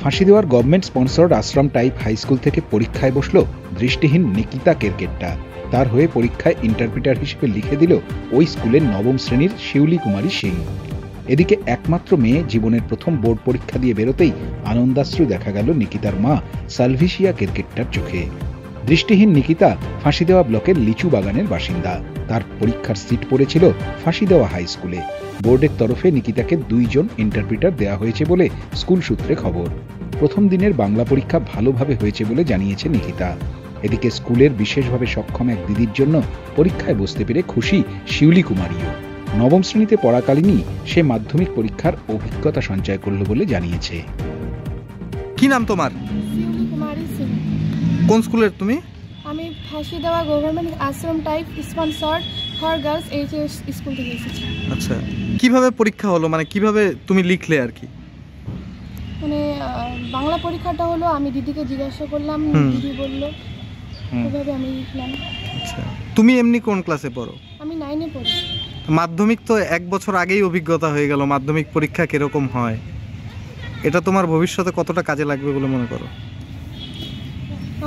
ফাঁসি দেওয়ার government sponsored আশ্রম type high school থেকে পরীক্ষায় বসল দৃষ্টিহীন নিকিতা কেরকেট্টা। তার হয়ে পরীক্ষায় ইন্টারপ্রিটার হিসেবে লিখে দিল ওই স্কুলের নবম শ্রেণীর শিউলি কুমারী সিং। এদিকে একমাত্র মেয়ে জীবনের প্রথম বোর্ড পরীক্ষা দিয়ে বেরোতেই আনন্দাশ্রু দেখা গেল নিকিতার মা সালভিশিয়া কেরকেট্টার চোখে। দৃষ্টিহীন নিকিতা ফাঁসি দেওয়া ব্লকের লিচু বাগানের বাসিন্দা। তার পরীক্ষার সিট পড়েছিল ফাঁসি দেওয়া হাই স্কুলে। বোর্ডের তরফে নিকিতাকে 2 জন ইন্টারপ্রিটার দেওয়া হয়েছে বলে স্কুল সূত্রে খবর। প্রথম দিনের বাংলা পরীক্ষা ভালোভাবে হয়েছে বলে জানিয়েছে নিকিতা। এদিকে স্কুলের বিশেষভাবে সক্ষম এক দিদির জন্য পরীক্ষায় বসতে পেরে খুশি শিউলি কুমারীও। নবম শ্রেণীতে পড়াকালীনই সে মাধ্যমিক পরীক্ষার অভিজ্ঞতা সঞ্চয় করল বলে জানিয়েছে। কি নাম তোমার? শিউলি কুমারী সিং। কোন স্কুলের তুমি? আমি ফাঁসি দেওয়া government Ashram type sponsored for girls HS school থেকে এসেছি। আচ্ছা, কিভাবে পরীক্ষা হলো, মানে কিভাবে তুমি লিখলে আর কি? মানে বাংলা পরীক্ষাটা হলো, আমি দিদিকে জিজ্ঞাসা করলাম, দিদি বললো, ওইভাবে আমি লিখলাম। আচ্ছা, তুমি এমনি কোন ক্লাসে পড়ো? আমি 9-এ পড়ি। মাধ্যমিক তো 1 বছর আগেই অভিজ্ঞতা হয়ে গেল, মাধ্যমিক পরীক্ষা কিরকম হয়, এটা তোমার ভবিষ্যতে কতটা কাজে লাগবে বলে মনে করো?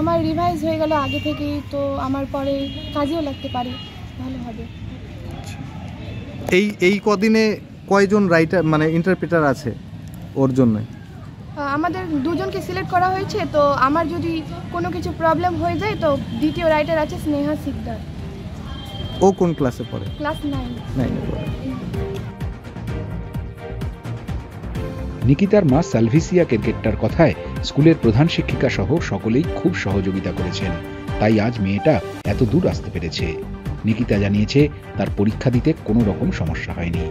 আমার রিভাইজ হয়ে গেল আগে থেকেই, তো আমার পরে কাজেও লাগতে পারে, ভালো হবে। এই কদিনে কয়জন রাইটার মানে ইন্টারপ্রিটার আছে ওর জন্য? আমাদের 2 জনকে সিলেক্ট করা হয়েছে, তো আমার যদি কোনো কিছু প্রবলেম হয়ে যায় তো দ্বিতীয় রাইটার আছে স্নেহা সিকদার। ও কোন ক্লাসে পড়ে? ক্লাস 9-এ পড়ে। নিকিতার মা সালভিসিয়া কেরকেট্টার কথায় স্কুলের প্রধান শিক্ষিকা সহ সকলেই খুব সহযোগিতা করেছেন, তাই আজ মেয়েটা এত দূর আসতে পেরেছে। নিকিতা জানিয়েছে তার পরীক্ষা দিতে কোনো রকম সমস্যা হয়নি।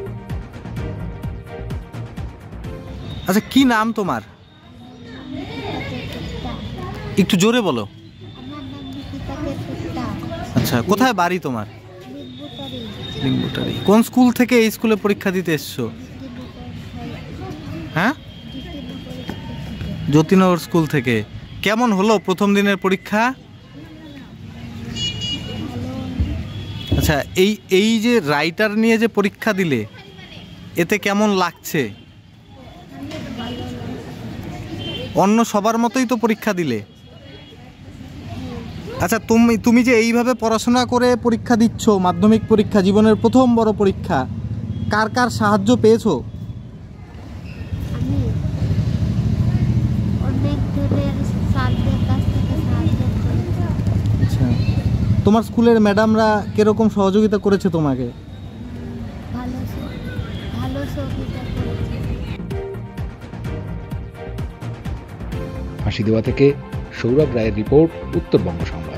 আচ্ছা, কি নাম তোমার? একটু জোরে বলো। আচ্ছা, কোথায় বাড়ি তোমার? লিম্বুটারি। কোন স্কুল থেকে এই স্কুলে পরীক্ষা দিতে এসছো? হ্যাঁ, জ্যোতিনগর স্কুল থেকে। কেমন হলো প্রথম দিনের পরীক্ষা? আচ্ছা, এই যে রাইটার নিয়ে যে পরীক্ষা দিলে, এতে কেমন লাগছে? অন্য সবার মতোই তো পরীক্ষা দিলে। আচ্ছা, তুমি যে এইভাবে পড়াশোনা করে পরীক্ষা দিচ্ছ, মাধ্যমিক পরীক্ষা, জীবনের প্রথম বড় পরীক্ষা, কার কার সাহায্য পেয়েছো? আচ্ছা, তোমার স্কুলের ম্যাডামরা কিরকম সহযোগিতা করেছে তোমাকে? ফাঁসি দেওয়া থেকে সৌরভ রায়ের রিপোর্ট, উত্তরবঙ্গ সংবাদ।